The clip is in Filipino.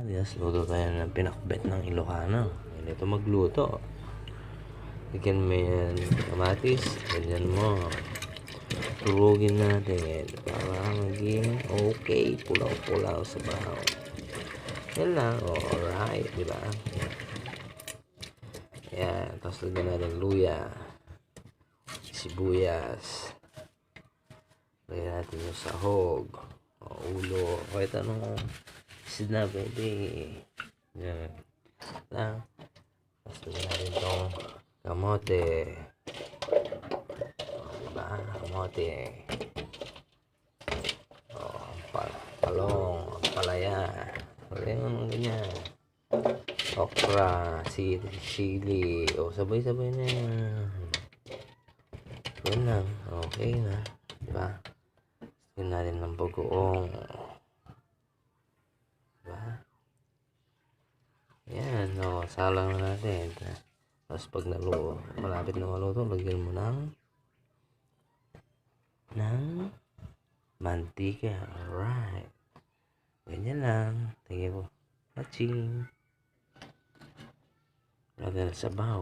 Yes, luto tayo ng pinakbet ng Ilocano. Ganito magluto. Bigyan mo yan kamatis, ganyan mo. Turugin natin para maging okay, pulaw-pulaw sa bahaw. Yan lang, alright, di ba? Yan, tapos lagyan natin luya, sibuyas. Lagyan natin yung sahog, ulo, kahit anong isid na pwede. Yan lang. Tapos lagyan natin itong kamote. Diba? Kamote. Palong, palaya. Ganyan, ganyan. Okra, sili. Sabay-sabay na yan. Yan lang. Okay na. Diba? Lagyan natin ng bagoong. Diba? Yan. Salang na natin. Tapos pag malapit na maluto, lagyan mo ng mantika. Alright. Ganyan lang. Thank you for watching. Lagyan sa bahaw.